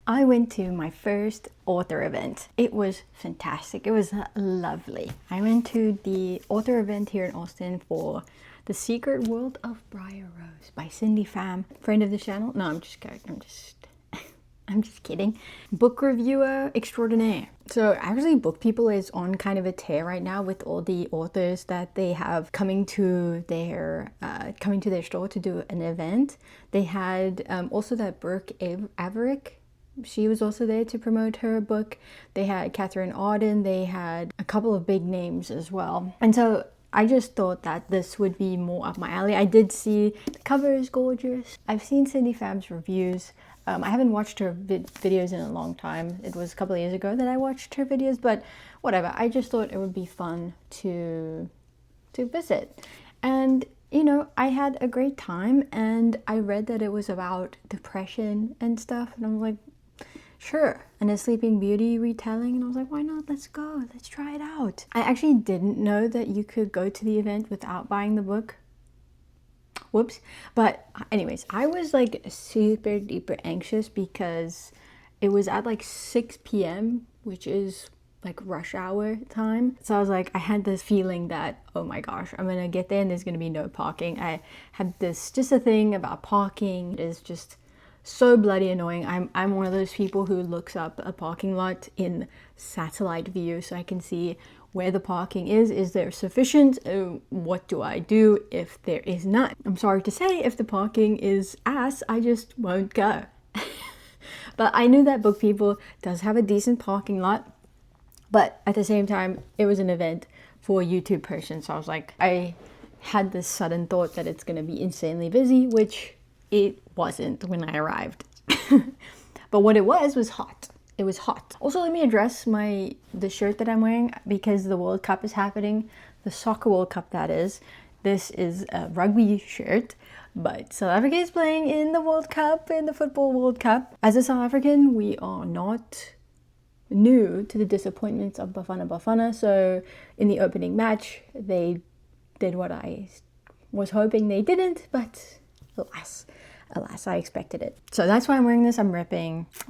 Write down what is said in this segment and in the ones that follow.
I went to my first author event. It was fantastic. It was lovely. I went to the author event here in Austin for The Secret World of Briar Rose by Pham, friend of the channel. No, I'm just kidding. I'm just kidding. Book reviewer extraordinaire. So actually BookPeople is on kind of a tear right now with all the authors that they have coming to their store to do an event. They had also that Brooke Averick. She was also there to promote her book. They had Catherine Auden. They had a couple of big names as well. And so I just thought that this would be more up my alley. I did see the cover is gorgeous. I've seen Cindy Pham's reviews. I haven't watched her videos in a long time. It was a couple of years ago that I watched her videos, but whatever. I just thought it would be fun to visit. And you know, I had a great time, and I read that it was about depression and stuff, and I'm like, sure. And a Sleeping Beauty retelling, and I was like, why not? Let's go. Let's try it out. I actually didn't know that you could go to the event without buying the book. Whoops. But anyways, I was like super duper anxious because it was at like 6 p.m., which is like rush hour time. So I was like, I had this feeling that, oh my gosh, I'm gonna get there and there's gonna be no parking. I had just a thing about parking. It is just so bloody annoying. I'm one of those people who looks up a parking lot in satellite view so I can see where the parking is. Is there sufficient? What do I do if there is not? I'm sorry to say, if the parking is ass, I just won't go. But I knew that BookPeople does have a decent parking lot, but at the same time, it was an event for a YouTube person. So I was like, I had this sudden thought that it's gonna be insanely busy, which it wasn't when I arrived. But what it was hot. It was hot. Also, let me address the shirt that I'm wearing because the World Cup is happening. The Soccer World Cup, that is. This is a rugby shirt, but South Africa is playing in the World Cup, in the Football World Cup. As a South African, we are not new to the disappointments of Bafana Bafana. So in the opening match, they did what I was hoping they didn't, but alas, I expected it. So that's why I'm wearing this. I'm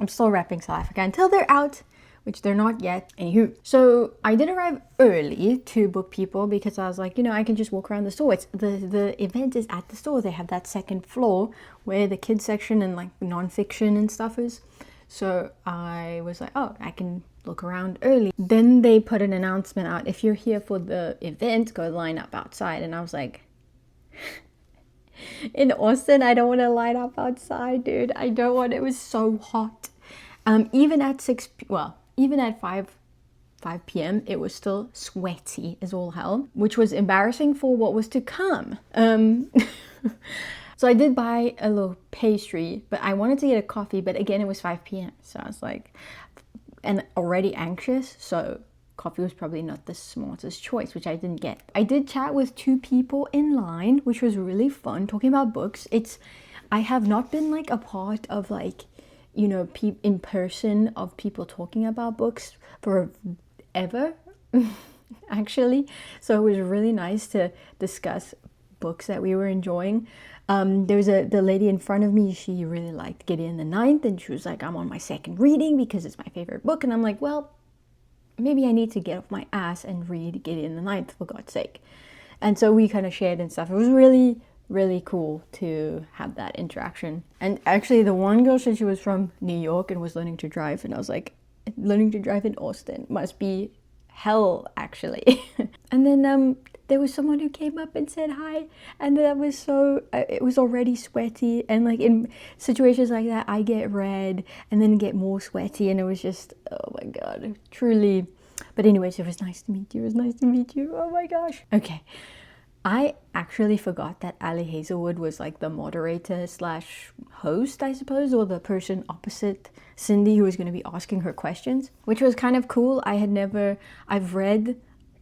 still repping South Africa until they're out, which they're not yet. Anywho, so I did arrive early to BookPeople because I was like, you know, I can just walk around the store. The event is at the store. They have that second floor where the kids section and like non-fiction and stuff is. So I was like, oh, I can look around early. Then they put an announcement out. If you're here for the event, go line up outside. And I was like, in Austin, I don't want to line up outside, dude. I don't want. It was so hot. Even at 5 p.m. it was still sweaty as all hell, which was embarrassing for what was to come. So I did buy a little pastry, but I wanted to get a coffee, but again, it was 5 p.m. So I was like, and already anxious, so coffee was probably not the smartest choice, which I didn't get. I did chat with 2 people in line, which was really fun, talking about books. I have not been like a part of like, you know, in person of people talking about books forever, actually. So it was really nice to discuss books that we were enjoying. There was the lady in front of me, she really liked Gideon the Ninth, and she was like, I'm on my second reading because it's my favorite book. And I'm like, well, maybe I need to get off my ass and read Gideon the Ninth, for God's sake. And so we kind of shared and stuff. It was really, really cool to have that interaction. And actually the one girl said she was from New York and was learning to drive. And I was like, learning to drive in Austin must be hell, actually. And then there was someone who came up and said hi. And that was so, it was already sweaty. And like in situations like that, I get red and then get more sweaty. And it was just, oh my God, truly. But anyways, it was nice to meet you. It was nice to meet you. Oh my gosh. Okay. I actually forgot that Ali Hazelwood was like the moderator slash host, I suppose, or the person opposite Cindy who was going to be asking her questions, which was kind of cool. I've read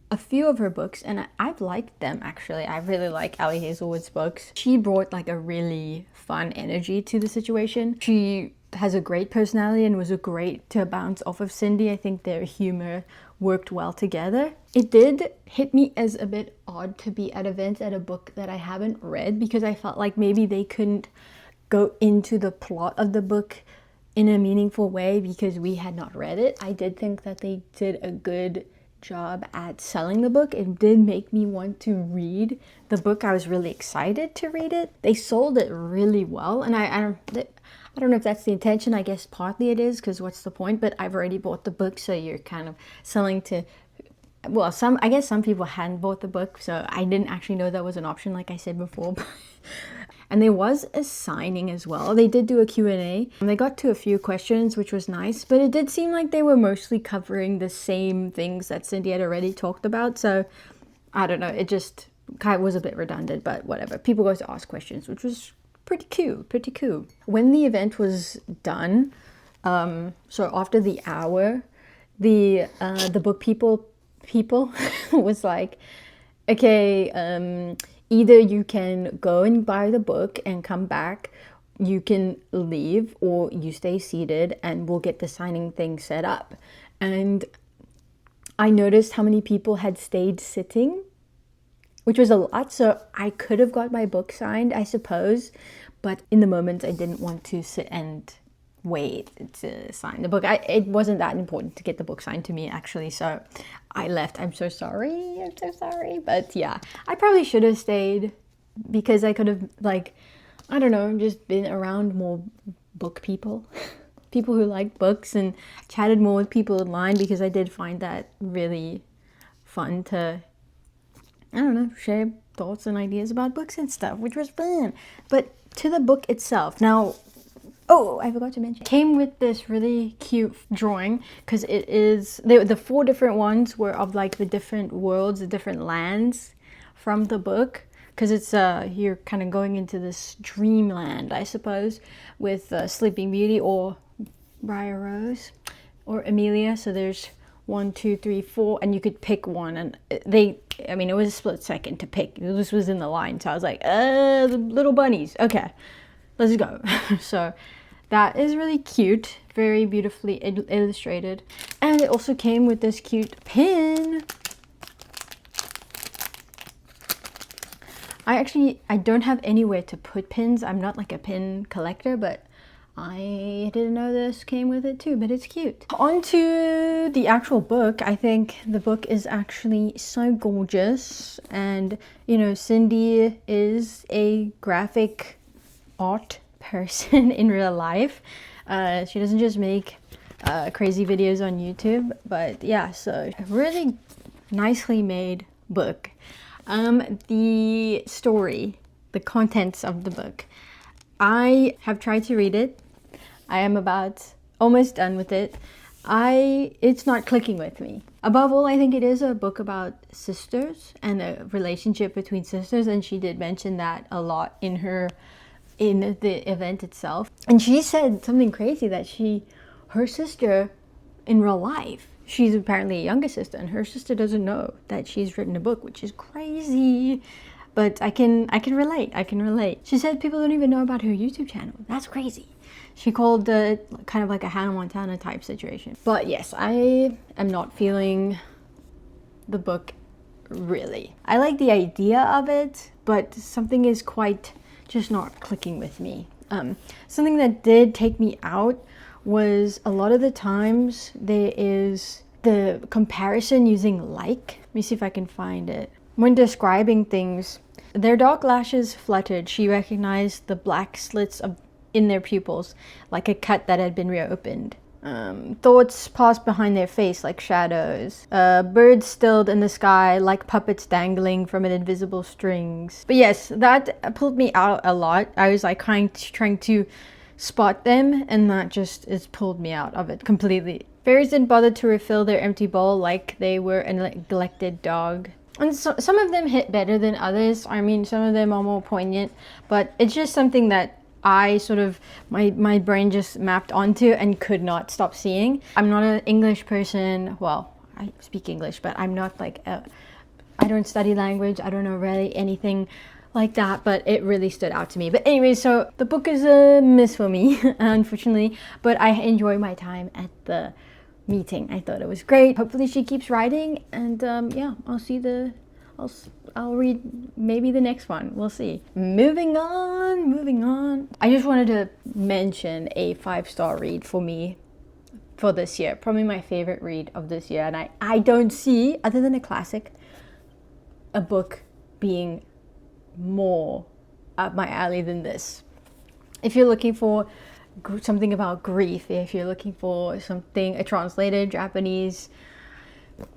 a few of her books and I've liked them, actually. I really like Ali Hazelwood's books. She brought like a really fun energy to the situation. She has a great personality and was great to bounce off of Cindy. I think their humor worked well together. It did hit me as a bit odd to be at events at a book that I haven't read, because I felt like maybe they couldn't go into the plot of the book in a meaningful way because we had not read it. I did think that they did a good job at selling the book. It did make me want to read the book. I was really excited to read it. They sold it really well, and I don't know if that's the intention. I guess partly it is, because what's the point? But I've already bought the book, so you're kind of selling to, well, I guess some people hadn't bought the book, so I didn't actually know that was an option, like I said before. And there was a signing as well. They did do a Q&A. They got to a few questions, which was nice, but it did seem like they were mostly covering the same things that Cindy had already talked about. So I don't know, it just kind of was a bit redundant, but whatever. People got to ask questions, which was pretty cool. When the event was done, so after the hour, the BookPeople people was like, okay, either you can go and buy the book and come back, you can leave, or you stay seated and we'll get the signing thing set up. And I noticed how many people had stayed sitting, which was a lot. So I could have got my book signed, I suppose, but in the moment I didn't want to sit and wait to sign the book. It wasn't that important to get the book signed to me, actually, so I left. I'm so sorry, but yeah, I probably should have stayed, because I could have, like, I don't know, just been around more book people people who like books, and chatted more with people in line, because I did find that really fun to, I don't know, share thoughts and ideas about books and stuff, which was fun. But to the book itself, now, oh, I forgot to mention, it came with this really cute drawing, because it is, the 4 different ones were of like the different worlds, the different lands from the book, because it's, you're kind of going into this dreamland, I suppose, with Sleeping Beauty or Briar Rose or Amelia. So there's 1, 2, 3, 4, and you could pick one, and I mean, it was a split second to pick. This was in the line, so I was like, the little bunnies, okay, let's go. So that is really cute, very beautifully illustrated. And it also came with this cute pin. I don't have anywhere to put pins. I'm not like a pin collector, but I didn't know this came with it too, but it's cute. On to the actual book. I think the book is actually so gorgeous. And, you know, Cindy is a graphic art person in real life. She doesn't just make crazy videos on YouTube, but yeah, so a really nicely made book. The story, the contents of the book, I have tried to read it. I am about almost done with it. It's not clicking with me. Above all, I think it is a book about sisters and a relationship between sisters, and she did mention that a lot in the event itself. And she said something crazy, that her sister in real life, she's apparently a younger sister, and her sister doesn't know that she's written a book, which is crazy. But I can relate. She said people don't even know about her YouTube channel. That's crazy. She called it kind of like a Hannah Montana type situation. But yes, I am not feeling the book really. I like the idea of it, but something is quite just not clicking with me. Something that did take me out was a lot of the times there is the comparison using like. Let me see if I can find it. When describing things, their dark lashes fluttered. She recognized the black slits in their pupils, like a cut that had been reopened. Thoughts passed behind their face like shadows. Birds stilled in the sky like puppets dangling from an invisible strings. But yes, that pulled me out a lot. I was like trying to spot them, and that just has pulled me out of it completely. Fairies didn't bother to refill their empty bowl like they were a neglected dog. And so, some of them hit better than others. I mean, some of them are more poignant, but it's just something that I sort of, my brain just mapped onto and could not stop seeing. I'm not an English person. Well, I speak English, but I'm not like, I don't study language. I don't know really anything like that, but it really stood out to me. But anyway, so the book is a miss for me, unfortunately, but I enjoy my time at the meeting. I thought it was great. Hopefully she keeps writing, and yeah, I'll see the I'll read maybe the next one. We'll see. Moving on. I just wanted to mention a 5-star read for me for this year. Probably my favorite read of this year. And I don't see, other than a classic, a book being more up my alley than this. If you're looking for something about grief, if you're looking for something, a translated Japanese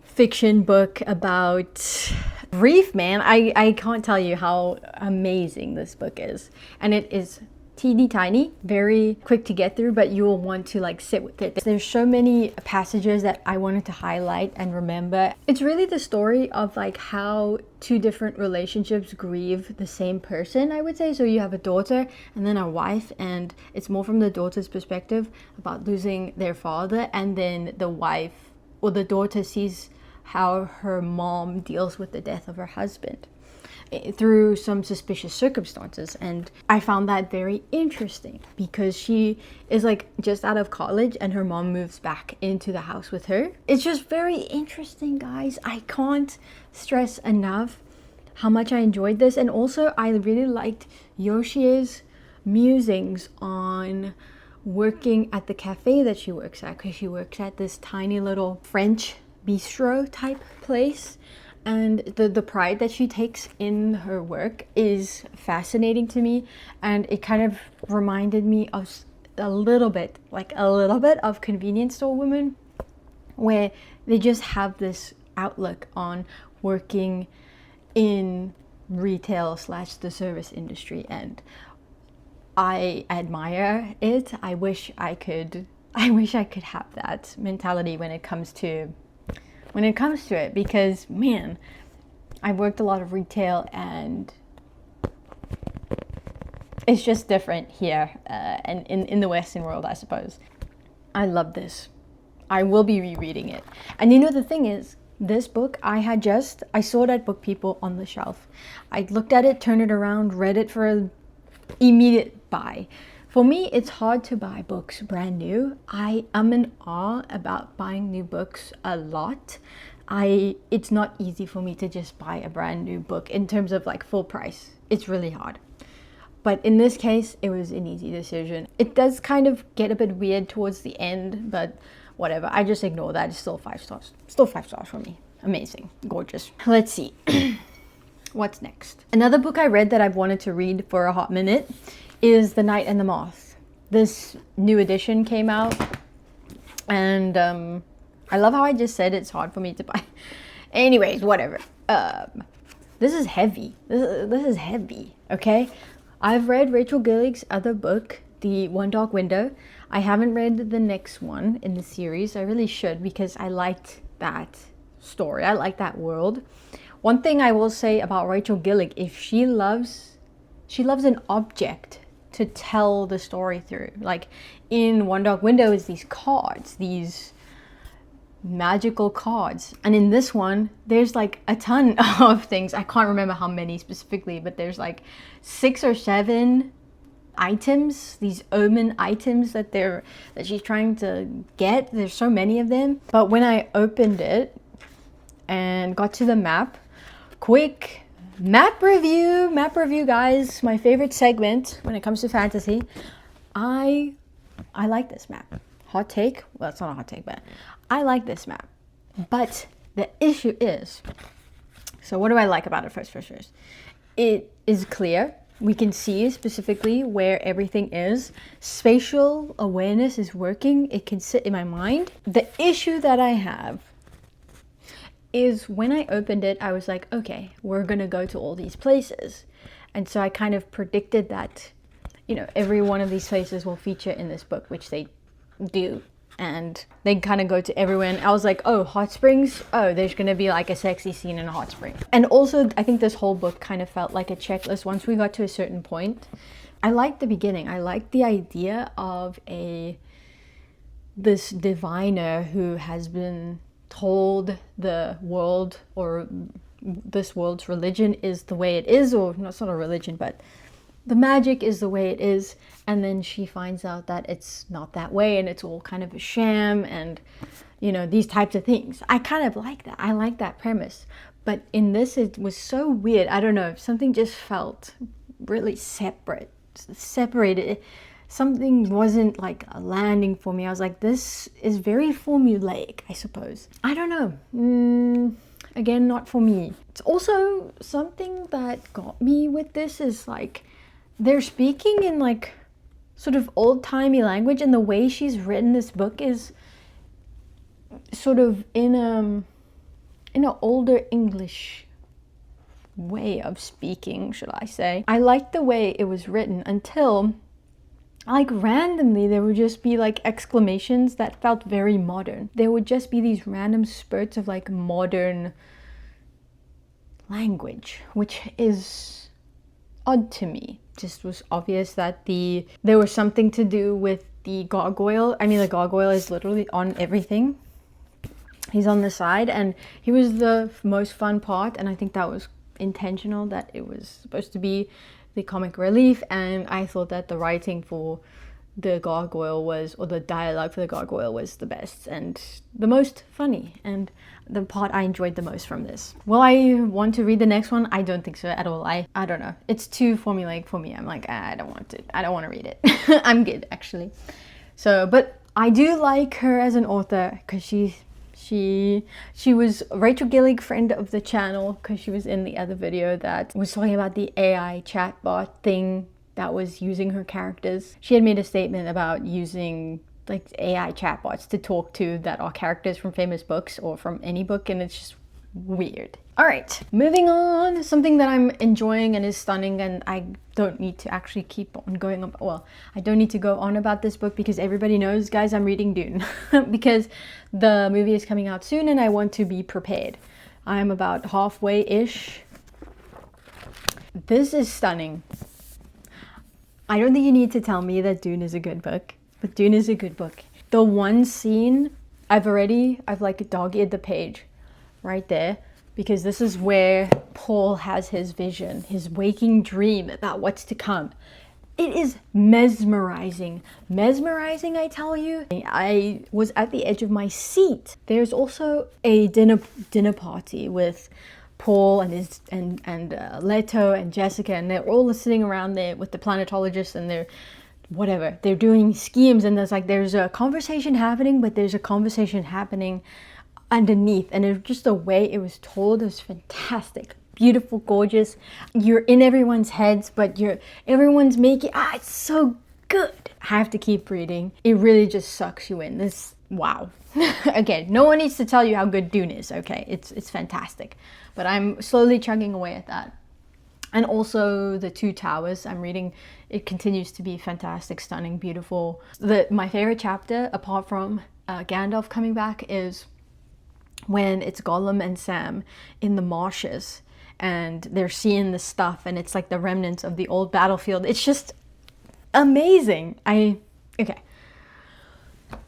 fiction book about grief, man, I can't tell you how amazing this book is. And it is teeny tiny, very quick to get through, but you will want to like sit with it. There's so many passages that I wanted to highlight and remember. It's really the story of like how two different relationships grieve the same person, I would say. So you have a daughter and then a wife, and it's more from the daughter's perspective about losing their father, and then the wife or the daughter sees how her mom deals with the death of her husband through some suspicious circumstances. And I found that very interesting because she is like just out of college and her mom moves back into the house with her. It's just very interesting, guys. I can't stress enough how much I enjoyed this. And also I really liked Yoshi's musings on working at the cafe that she works at, because she works at this tiny little French bistro type place. And the pride that she takes in her work is fascinating to me, and it kind of reminded me of a little bit of convenience store women, where they just have this outlook on working in retail / the service industry, and I admire it. I wish I could have that mentality when it comes to it, because man, I've worked a lot of retail and it's just different here and in the Western world, I suppose. I love this. I will be rereading it. And you know, the thing is, this book I saw it at BookPeople on the shelf. I looked at it, turned it around, read it for an immediate buy. For me, it's hard to buy books brand new. I am in awe about buying new books a lot. It's not easy for me to just buy a brand new book in terms of like full price. It's really hard. But in this case, it was an easy decision. It does kind of get a bit weird towards the end, but whatever. I just ignore that. It's still 5 stars. Still 5 stars for me. Amazing. Gorgeous. Let's see. What's next? Another book I read that I've wanted to read for a hot minute is The Night and the Moth. This new edition came out, and I love how I just said it's hard for me to buy. Anyways, whatever. This is heavy. This is heavy, okay? I've read Rachel Gillig's other book, The One Dark Window. I haven't read the next one in the series. I really should, because I liked that story. I like that world. One thing I will say about Rachel Gillig, if she loves an object to tell the story through. Like in One Dark Window is these cards, these magical cards, and in this one there's like a ton of things. I can't remember how many specifically, but there's like 6 or 7 items, these omen items that she's trying to get. There's so many of them. But when I opened it and got to the map, quick map review, guys, my favorite segment when it comes to fantasy. I like this map. Hot take? Well, it's not a hot take, but I like this map. But the issue is, so what do I like about it first? It is clear. We can see specifically where everything is. Spatial awareness is working. It can sit in my mind. The issue that I have is when I opened it, I was like, okay, we're gonna go to all these places. And so I kind of predicted that, you know, every one of these places will feature in this book, which they do. And they kind of go to everywhere. And I was like, oh, hot springs? Oh, there's gonna be like a sexy scene in a hot spring. And also, I think this whole book kind of felt like a checklist once we got to a certain point. I liked the beginning. I liked the idea of this diviner who has been told the world, or this world's religion is the way it is, or no, it's not a religion, but the magic is the way it is, and then she finds out that it's not that way and it's all kind of a sham, and you know, these types of things. I kind of like that. I like that premise. But in this, it was so weird. I don't know, something just felt really separated. Something wasn't like a landing for me. I was like, this is very formulaic, I suppose. I don't know. Again, not for me. It's also something that got me with this is like, they're speaking in like sort of old-timey language, and the way she's written this book is sort of in an older English way of speaking, should I say. I liked the way it was written until, like, randomly there would just be like exclamations that felt very modern. There would just be these random spurts of like modern language, which is odd to me. Just was obvious that there was something to do with the gargoyle. I mean, the gargoyle is literally on everything. He's on the side, and he was the most fun part, and I think that was intentional, that it was supposed to be the comic relief. And I thought that the writing for the gargoyle was, or the dialogue for the gargoyle was the best and the most funny, and the part I enjoyed the most from this. Will I want to read the next one? I don't think so at all. I don't know. It's too formulaic for me. I'm like, I don't want to read it. I'm good, actually. So, but I do like her as an author, because she was Rachel Gillig, friend of the channel, because she was in the other video that was talking about the AI chatbot thing that was using her characters. She had made a statement about using like AI chatbots to talk to that are characters from famous books or from any book, and it's just weird. All right, moving on. Something that I'm enjoying and is stunning, and I don't need to actually keep on going on. Well, I don't need to go on about this book because everybody knows, guys, I'm reading Dune because the movie is coming out soon and I want to be prepared. I'm about halfway-ish. This is stunning. I don't think you need to tell me that Dune is a good book, but Dune is a good book. The one scene, I've like dog-eared the page right there, because this is where Paul has his vision, his waking dream about what's to come. It is mesmerizing. Mesmerizing, I tell you. I was at the edge of my seat. There's also a dinner party with Paul and Leto and Jessica, and they're all sitting around there with the planetologist, and they're doing schemes, and there's a conversation happening, but there's a conversation happening underneath, and it's just the way it was told. It was fantastic, beautiful, gorgeous. You're in everyone's heads, but everyone's making it's so good. I have to keep reading. It really just sucks you in. This, wow. Again, no one needs to tell you how good Dune is, okay? It's fantastic, but I'm slowly chugging away at that. And also the Two Towers I'm reading, it continues to be fantastic, stunning, beautiful. My favorite chapter, apart from Gandalf coming back, is when it's Gollum and Sam in the marshes and they're seeing the stuff, and it's like the remnants of the old battlefield. It's just amazing. Okay.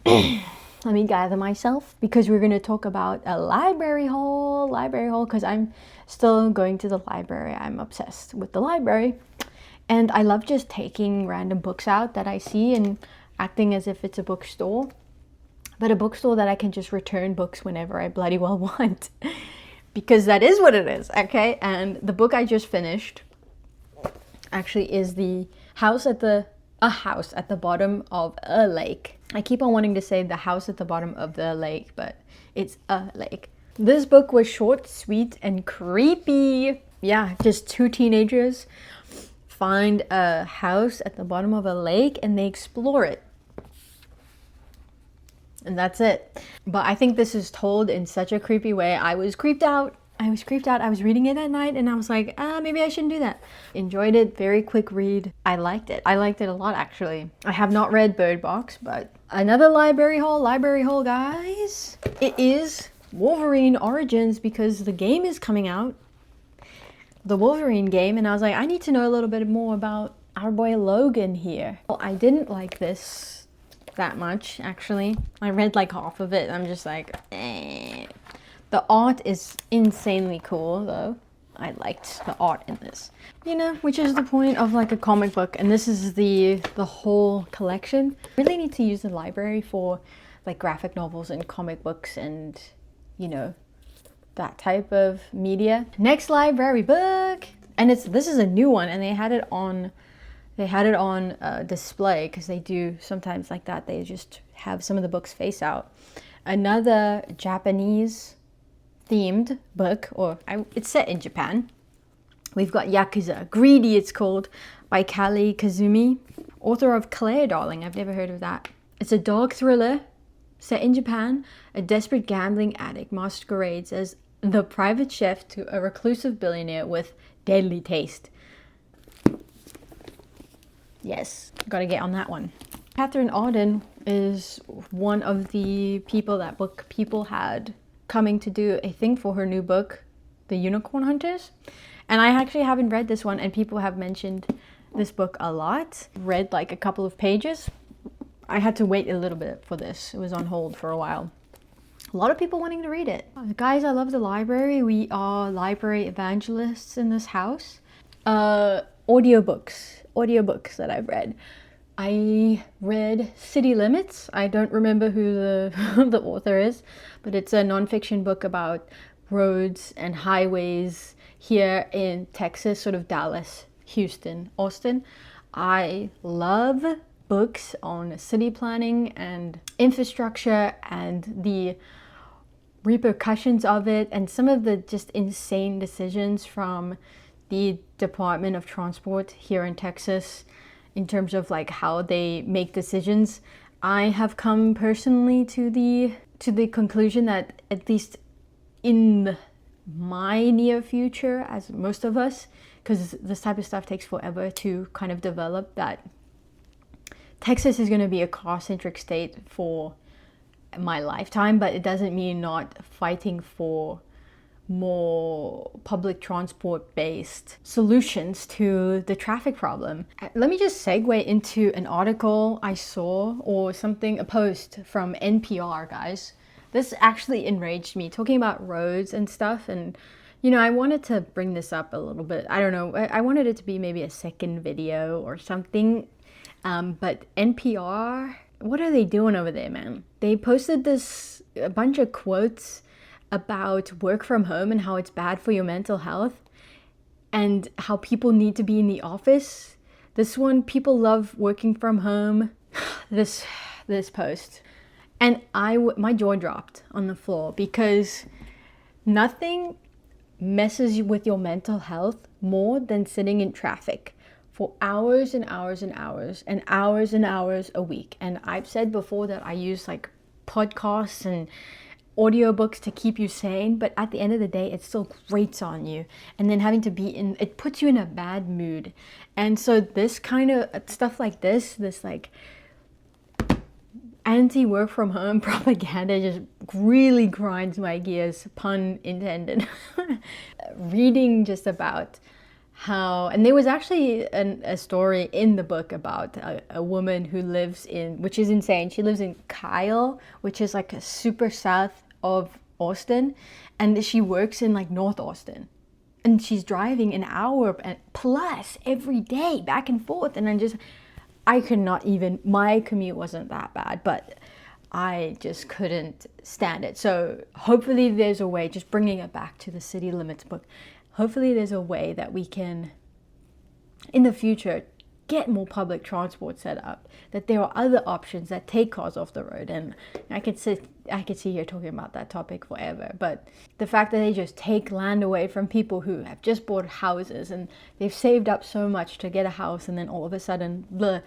Let me gather myself, because we're going to talk about a library haul, because I'm still going to the library. I'm obsessed with the library, and I love just taking random books out that I see and acting as if it's a bookstore, but a bookstore that I can just return books whenever I bloody well want, because that is what it is, okay? And the book I just finished actually is A House at the Bottom of a Lake. I keep on wanting to say The House at the Bottom of the Lake, but it's a lake. This book was short, sweet, and creepy. Yeah, just two teenagers find a house at the bottom of a lake and they explore it. And that's it. But I think this is told in such a creepy way. I was creeped out. I was reading it at night and I was like, maybe I shouldn't do that. Enjoyed it. Very quick read. I liked it. I liked it a lot, actually. I have not read Bird Box, but another library haul, guys. It is Wolverine Origins, because the game is coming out. The Wolverine game. And I was like, I need to know a little bit more about our boy Logan here. Well, I didn't like this that much, actually. I read like half of it. I'm just like, eh. The art is insanely cool, though. I liked the art in this. You know, which is the point of like a comic book. And this is the whole collection. Really need to use the library for like graphic novels and comic books and, you know, that type of media. Next library book, and this is a new one, and they had it on display, because they do sometimes like that. They just have some of the books face out. Another Japanese themed book, it's set in Japan. We've got Yakuza, Greedy it's called, by Kali Kazumi, author of Claire Darling. I've never heard of that. It's a dog thriller set in Japan. A desperate gambling addict masquerades as the private chef to a reclusive billionaire with deadly taste. Yes, gotta get on that one. Catherine Auden is one of the people that BookPeople had coming to do a thing for her new book, The Unicorn Hunters. And I actually haven't read this one, and people have mentioned this book a lot. Read like a couple of pages. I had to wait a little bit for this. It was on hold for a while. A lot of people wanting to read it. Guys, I love the library. We are library evangelists in this house. Audiobooks that I've read. I read City Limits. I don't remember who the author is, but it's a nonfiction book about roads and highways here in Texas, sort of Dallas, Houston, Austin. I love books on city planning and infrastructure and the repercussions of it, and some of the just insane decisions from the Department of Transport here in Texas in terms of like how they make decisions. I have come personally to the conclusion that, at least in my near future, as most of us, because this type of stuff takes forever to kind of develop, that Texas is going to be a car-centric state for my lifetime, but it doesn't mean not fighting for more public transport based solutions to the traffic problem. Let me just segue into an article I saw, or something, a post from NPR, guys. This actually enraged me, talking about roads and stuff, and you know, I wanted to bring this up a little bit. I don't know, I wanted it to be maybe a second video or something, but NPR, what are they doing over there, man? They posted a bunch of quotes about work from home and how it's bad for your mental health and how people need to be in the office. This one, people love working from home. This post. And my jaw dropped on the floor, because nothing messes with your mental health more than sitting in traffic for hours and hours and hours and hours and hours a week. And I've said before that I use like podcasts and audiobooks to keep you sane, but at the end of the day, it still grates on you. And then having to it puts you in a bad mood. And so this kind of stuff like this like anti-work from home propaganda just really grinds my gears, pun intended. Reading just about how, and there was actually a story in the book about a woman who lives in, which is insane, she lives in Kyle, which is like a super south of Austin, and she works in like North Austin, and she's driving an hour plus every day back and forth, and I could not even, my commute wasn't that bad, but I just couldn't stand it. So hopefully there's a way, just bringing it back to the City Limits book, hopefully there's a way that we can, in the future, get more public transport set up, that there are other options that take cars off the road. And I could sit here talking about that topic forever, but the fact that they just take land away from people who have just bought houses and they've saved up so much to get a house, and then all of a sudden the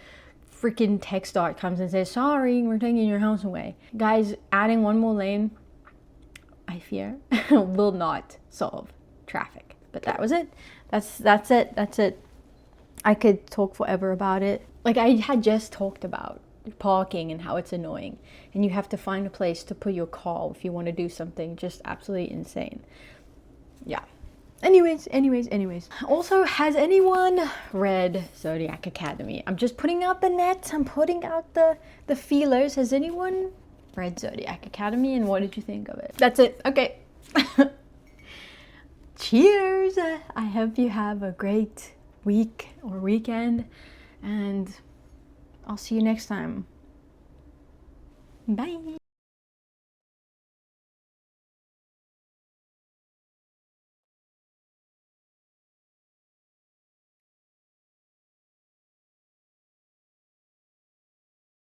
freaking TxDOT comes and says, sorry, we're taking your house away. Guys, adding one more lane, I fear, will not solve traffic. But that was it. That's it. I could talk forever about it. Like, I had just talked about parking and how it's annoying, and you have to find a place to put your car if you want to do something just absolutely insane. Yeah. Anyways. Also, has anyone read Zodiac Academy? I'm just putting out the net. I'm putting out the feelers. Has anyone read Zodiac Academy, and what did you think of it? That's it. Okay. Cheers. I hope you have a great week or weekend, and I'll see you next time. Bye.